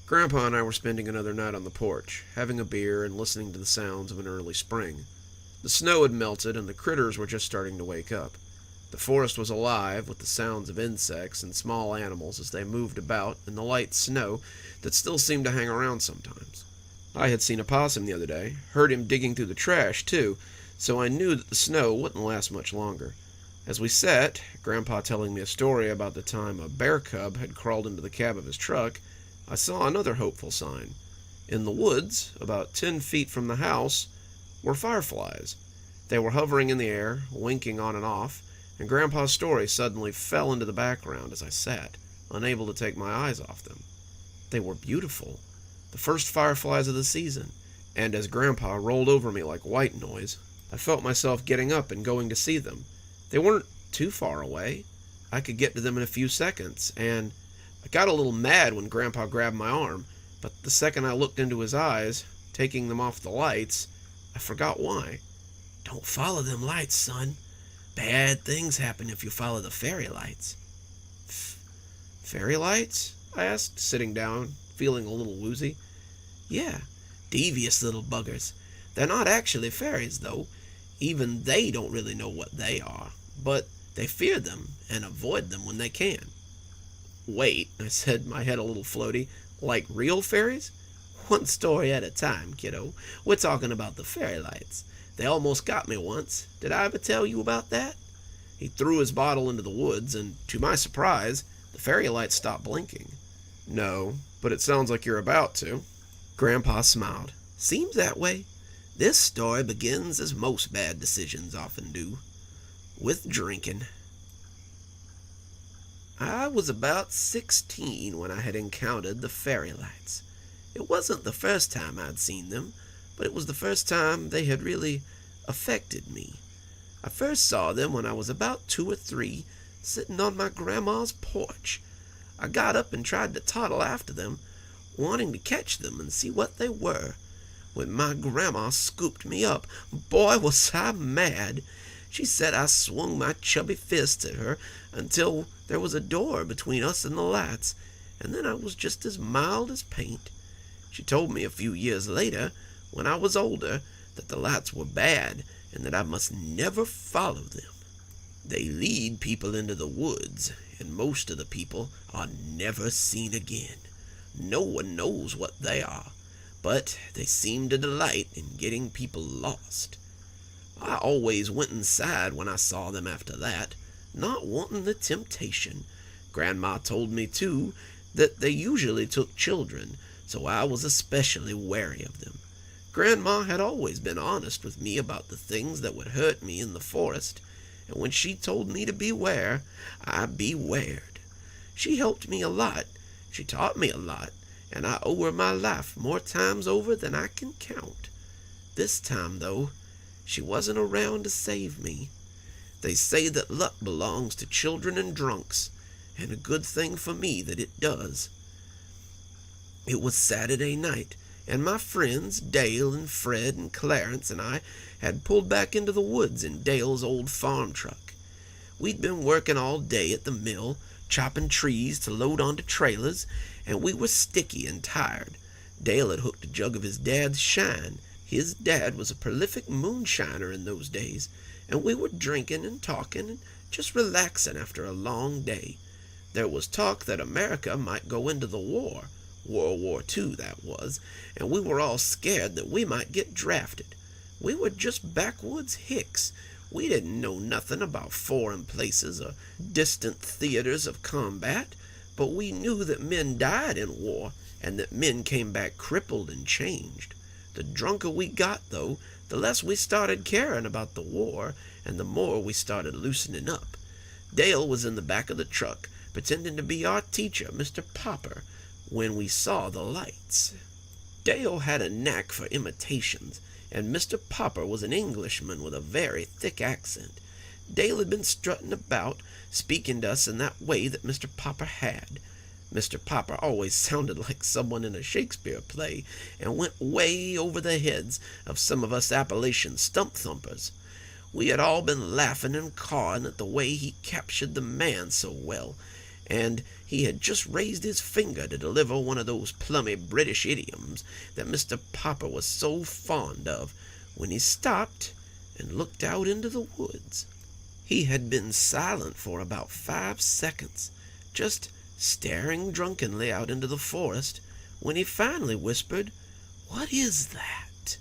Grandpa and I were spending another night on the porch, having a beer and listening to the sounds of an early spring. The snow had melted and the critters were just starting to wake up. The forest was alive with the sounds of insects and small animals as they moved about in the light snow that still seemed to hang around sometimes. I had seen a possum the other day, heard him digging through the trash too, so I knew that the snow wouldn't last much longer. As we sat, Grandpa telling me a story about the time a bear cub had crawled into the cab of his truck, I saw another hopeful sign. In the woods, about 10 feet from the house, were fireflies. They were hovering in the air, winking on and off, and Grandpa's story suddenly fell into the background as I sat, unable to take my eyes off them. They were beautiful, the first fireflies of the season, and as Grandpa rolled over me like white noise, I felt myself getting up and going to see them. They weren't too far away. I could get to them in a few seconds, and I got a little mad when Grandpa grabbed my arm, but the second I looked into his eyes, taking them off the lights, I forgot why. "Don't follow them lights, son. Bad things happen if you follow the fairy lights." Fairy lights? I asked, sitting down, feeling a little woozy. "Yeah, devious little buggers. They're not actually fairies, though. Even they don't really know what they are, but they fear them and avoid them when they can." "Wait," I said, my head a little floaty, "like real fairies?" "One story at a time, kiddo. We're talking about the fairy lights. They almost got me once. Did I ever tell you about that?" He threw his bottle into the woods, and to my surprise, the fairy lights stopped blinking. "No, but it sounds like you're about to." Grandpa smiled. "Seems that way. This story begins as most bad decisions often do, with drinking." I was about 16 when I had encountered the fairy lights. It wasn't the first time I'd seen them, but it was the first time they had really affected me. I first saw them when I was about 2 or 3, sitting on my grandma's porch. I got up and tried to toddle after them, wanting to catch them and see what they were. When my grandma scooped me up, boy, was I mad. She said I swung my chubby fists at her until there was a door between us and the lights, and then I was just as mild as paint. She told me a few years later, when I was older, that the lights were bad and that I must never follow them. They lead people into the woods, and most of the people are never seen again. No one knows what they are, but they seem to delight in getting people lost. I always went inside when I saw them after that, not wanting the temptation. Grandma told me, too, that they usually took children, so I was especially wary of them. Grandma had always been honest with me about the things that would hurt me in the forest, and when she told me to beware, I bewared. She helped me a lot, she taught me a lot, and I owe her my life more times over than I can count. This time, though, she wasn't around to save me. They say that luck belongs to children and drunks, and a good thing for me that it does. It was Saturday night, and my friends, Dale and Fred and Clarence and I, had pulled back into the woods in Dale's old farm truck. We'd been working all day at the mill, chopping trees to load onto trailers, and we were sticky and tired. Dale had hooked a jug of his dad's shine. His dad was a prolific moonshiner in those days, and we were drinking and talking and just relaxing after a long day. There was talk that America might go into the war, World War II that was, and we were all scared that we might get drafted. We were just backwoods hicks. We didn't know nothing about foreign places or distant theaters of combat, but we knew that men died in war and that men came back crippled and changed. The drunker we got, though, the less we started caring about the war, and the more we started loosening up. Dale was in the back of the truck, pretending to be our teacher, Mr. Popper, when we saw the lights. Dale had a knack for imitations, and Mr. Popper was an Englishman with a very thick accent. Dale had been strutting about, speaking to us in that way that Mr. Popper had. Mr. Popper always sounded like someone in a Shakespeare play, and went way over the heads of some of us Appalachian stump thumpers. We had all been laughing and cawing at the way he captured the man so well, and he had just raised his finger to deliver one of those plummy British idioms that Mr. Popper was so fond of when he stopped and looked out into the woods. He had been silent for about 5 seconds, just staring drunkenly out into the forest, when he finally whispered, "What is that?"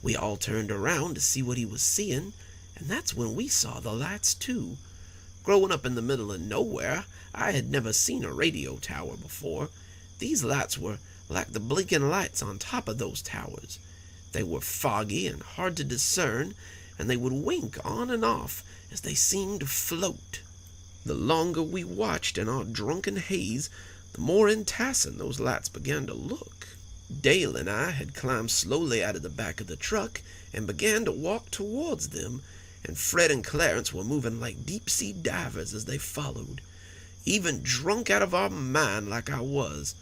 We all turned around to see what he was seeing, and that's when we saw the lights too. Growing up in the middle of nowhere, I had never seen a radio tower before. These lights were like the blinking lights on top of those towers. They were foggy and hard to discern, and they would wink on and off as they seemed to float. The longer we watched in our drunken haze, the more enticing those lights began to look. Dale and I had climbed slowly out of the back of the truck and began to walk towards them, and Fred and Clarence were moving like deep-sea divers as they followed. Even drunk out of our mind like I was,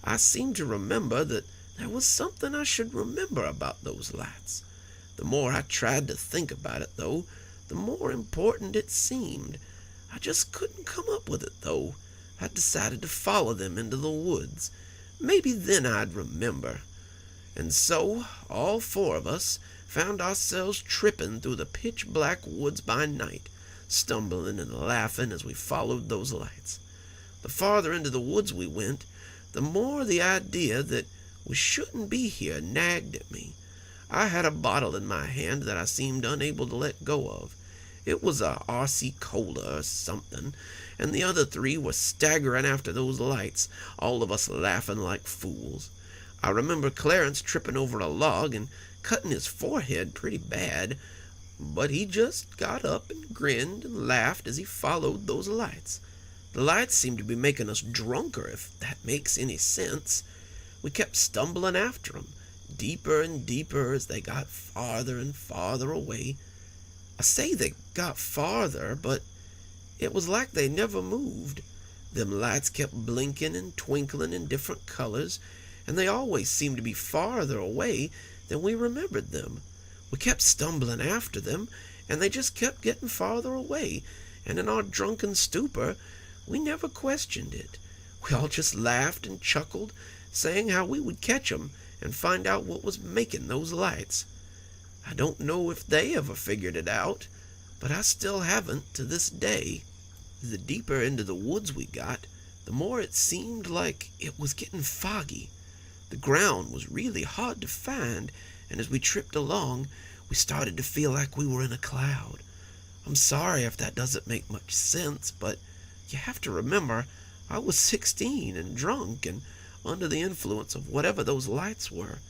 I seemed to remember that there was something I should remember about those lights. The more I tried to think about it, though, the more important it seemed. I just couldn't come up with it, though. I decided to follow them into the woods. Maybe then I'd remember. And so, all 4 of us found ourselves tripping through the pitch-black woods by night, stumbling and laughing as we followed those lights. The farther into the woods we went, the more the idea that we shouldn't be here nagged at me. I had a bottle in my hand that I seemed unable to let go of. It was a RC Cola or something, and the other 3 were staggering after those lights, all of us laughing like fools. I remember Clarence tripping over a log and cutting his forehead pretty bad, but he just got up and grinned and laughed as he followed those lights. The lights seemed to be making us drunker, if that makes any sense. We kept stumbling after them, deeper and deeper as they got farther and farther away. I say they got farther, but it was like they never moved. Them lights kept blinking and twinkling in different colors, and they always seemed to be farther away than we remembered them. We kept stumbling after them, and they just kept getting farther away, and in our drunken stupor, we never questioned it. We all just laughed and chuckled, saying how we would catch 'em and find out what was making those lights. I don't know if they ever figured it out, but I still haven't to this day. The deeper into the woods we got, the more it seemed like it was getting foggy. The ground was really hard to find, and as we tripped along, we started to feel like we were in a cloud. I'm sorry if that doesn't make much sense, but you have to remember I was 16 and drunk and under the influence of whatever those lights were.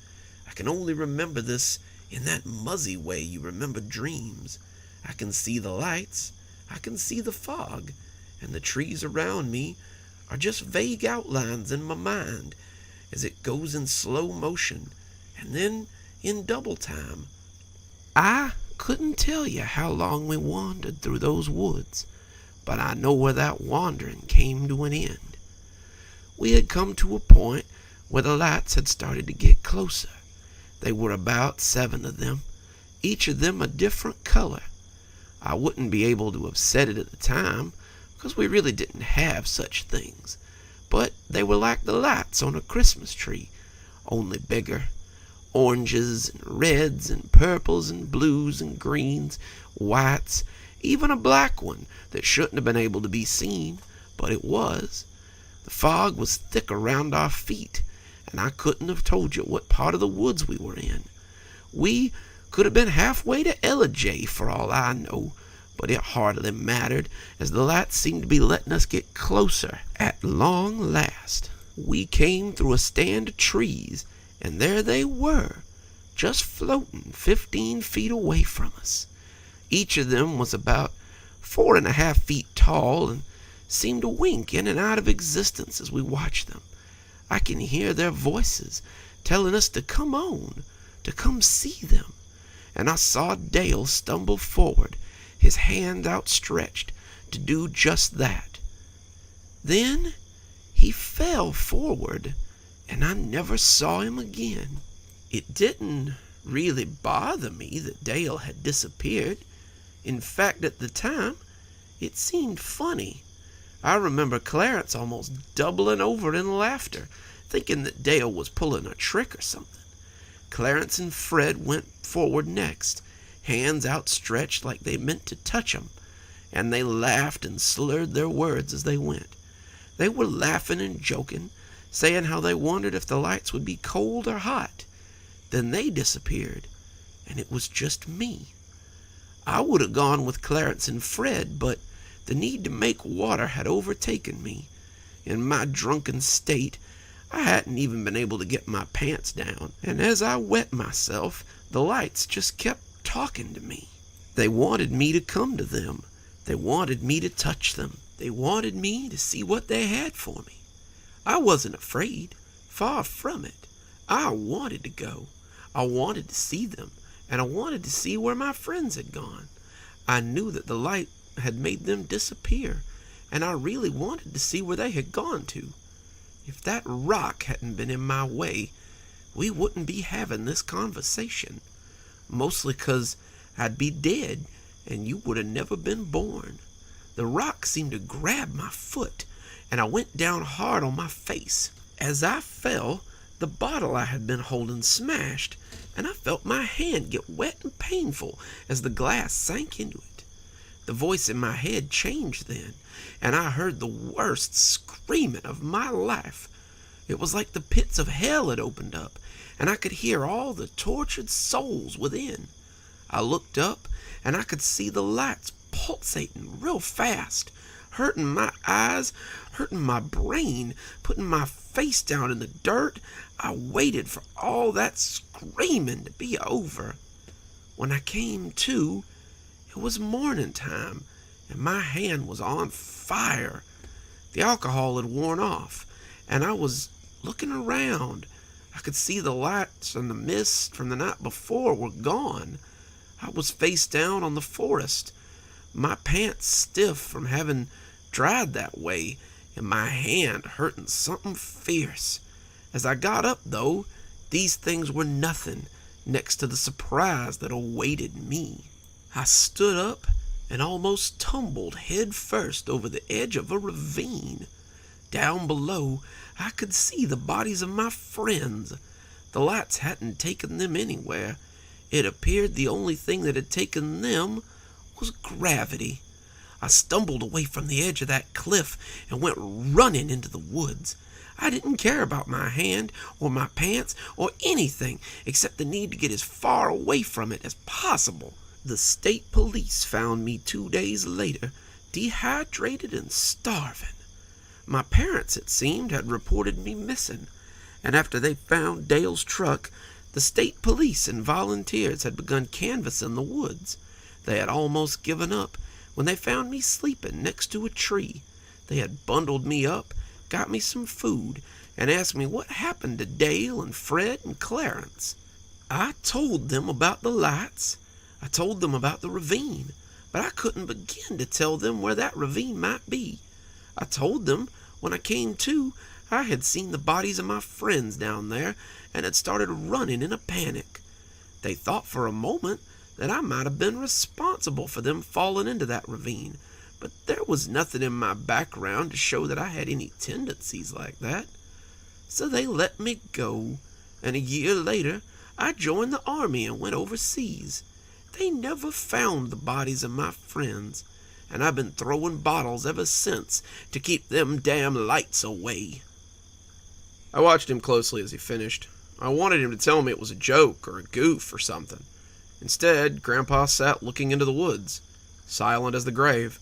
I can only remember this in that muzzy way you remember dreams. I can see the lights, I can see the fog, and the trees around me are just vague outlines in my mind as it goes in slow motion and then in double time. I couldn't tell you how long we wandered through those woods, but I know where that wandering came to an end. We had come to a point where the lights had started to get closer. They were about 7 of them, each of them a different color. I wouldn't be able to have said it at the time, because we really didn't have such things, but they were like the lights on a Christmas tree, only bigger. Oranges and reds and purples and blues and greens, whites, even a black one that shouldn't have been able to be seen, but it was. The fog was thick around our feet, and I couldn't have told you what part of the woods we were in. We could have been halfway to Elijah for all I know, but it hardly mattered, as the lights seemed to be letting us get closer at long last. We came through a stand of trees, and there they were, just floating 15 feet away from us. Each of them was about 4.5 feet tall and seemed to wink in and out of existence as we watched them. I can hear their voices telling us to come on, to come see them, and I saw Dale stumble forward, his hand outstretched to do just that. Then he fell forward, and I never saw him again. It didn't really bother me that Dale had disappeared. In fact, at the time, it seemed funny. I remember Clarence almost doubling over in laughter, thinking that Dale was pulling a trick or something. Clarence and Fred went forward next, hands outstretched like they meant to touch him, and they laughed and slurred their words as they went. They were laughing and joking, saying how they wondered if the lights would be cold or hot. Then they disappeared, and it was just me. I would have gone with Clarence and Fred, but the need to make water had overtaken me. In my drunken state, I hadn't even been able to get my pants down, and as I wet myself, the lights just kept talking to me. They wanted me to come to them. They wanted me to touch them. They wanted me to see what they had for me. I wasn't afraid. Far from it. I wanted to go. I wanted to see them, and I wanted to see where my friends had gone. I knew that the light had made them disappear, and I really wanted to see where they had gone to. If that rock hadn't been in my way, we wouldn't be having this conversation. Mostly 'cause I'd be dead, and you would have never been born. The rock seemed to grab my foot, and I went down hard on my face. As I fell, the bottle I had been holding smashed, and I felt my hand get wet and painful as the glass sank into it. The voice in my head changed then, and I heard the worst screaming of my life. It was like the pits of hell had opened up, and I could hear all the tortured souls within. I looked up, and I could see the lights pulsating real fast, hurting my eyes, hurting my brain, putting my face down in the dirt. I waited for all that screaming to be over. When I came to, it was morning time, and my hand was on fire. The alcohol had worn off, and I was looking around. I could see the lights and the mist from the night before were gone. I was face down on the forest, my pants stiff from having dried that way, and my hand hurting something fierce. As I got up, though, these things were nothing next to the surprise that awaited me. I stood up and almost tumbled head first over the edge of a ravine. Down below, I could see the bodies of my friends. The lights hadn't taken them anywhere. It appeared the only thing that had taken them was gravity. I stumbled away from the edge of that cliff and went running into the woods. I didn't care about my hand or my pants or anything except the need to get as far away from it as possible. The state police found me 2 days later, dehydrated and starving. My parents, it seemed, had reported me missing, and after they found Dale's truck, the state police and volunteers had begun canvassing the woods. They had almost given up when they found me sleeping next to a tree. They had bundled me up, got me some food, and asked me what happened to Dale and Fred and Clarence. I told them about the lights. I told them about the ravine, but I couldn't begin to tell them where that ravine might be. I told them when I came to, I had seen the bodies of my friends down there and had started running in a panic. They thought for a moment that I might have been responsible for them falling into that ravine, but there was nothing in my background to show that I had any tendencies like that. So they let me go, and a year later, I joined the army and went overseas. They never found the bodies of my friends, and I've been throwing bottles ever since to keep them damn lights away. I watched him closely as he finished. I wanted him to tell me it was a joke or a goof or something. Instead, Grandpa sat looking into the woods, silent as the grave.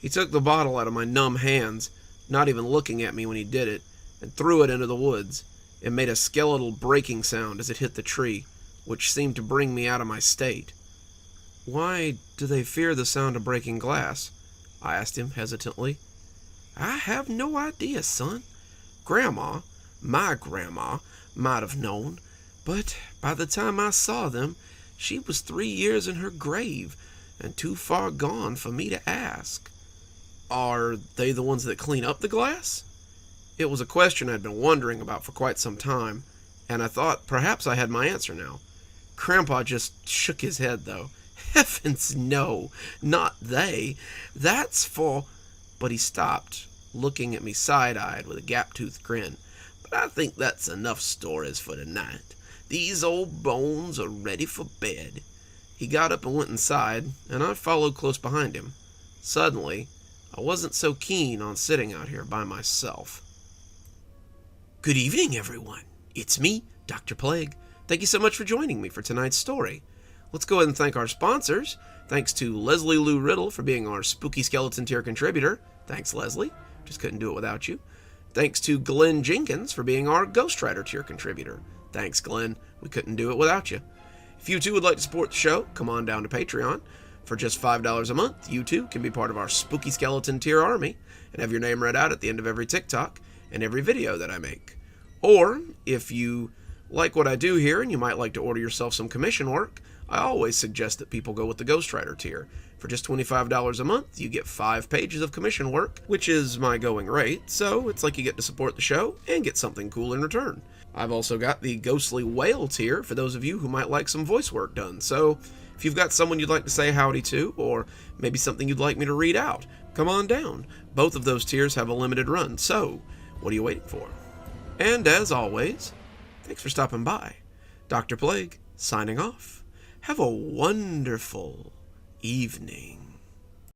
He took the bottle out of my numb hands, not even looking at me when he did it, and threw it into the woods. It made a skeletal breaking sound as it hit the tree, which seemed to bring me out of my state. "Why do they fear the sound of breaking glass?" I asked him hesitantly. "I have no idea, son. Grandma, my grandma, might have known, but by the time I saw them, she was 3 years in her grave and too far gone for me to ask." "Are they the ones that clean up the glass?" It was a question I'd been wondering about for quite some time, and I thought perhaps I had my answer now. Grandpa just shook his head, though. "Heavens, no, not they. That's for—" But he stopped, looking at me side-eyed with a gap-toothed grin. "But I think that's enough stories for tonight. These old bones are ready for bed." He got up and went inside, and I followed close behind him. Suddenly, I wasn't so keen on sitting out here by myself. "Good evening, everyone. It's me, Dr. Plague. Thank you so much for joining me for tonight's story. Let's go ahead and thank our sponsors. Thanks to Leslie Lou Riddle for being our Spooky Skeleton tier contributor. Thanks, Leslie. Just couldn't do it without you. Thanks to Glenn Jenkins for being our Ghost Rider tier contributor. Thanks, Glenn. We couldn't do it without you. If you too would like to support the show, come on down to Patreon. For just $5 a month, you too can be part of our Spooky Skeleton tier army and have your name read out at the end of every TikTok and every video that I make. Or, if you like what I do here and you might like to order yourself some commission work, I always suggest that people go with the Ghost Rider tier. For just $25 a month, you get 5 pages of commission work, which is my going rate, so it's like you get to support the show and get something cool in return. I've also got the Ghostly Whale tier for those of you who might like some voice work done, so if you've got someone you'd like to say howdy to, or maybe something you'd like me to read out, come on down. Both of those tiers have a limited run, so what are you waiting for? And as always, thanks for stopping by. Dr. Plague, signing off. Have a wonderful evening.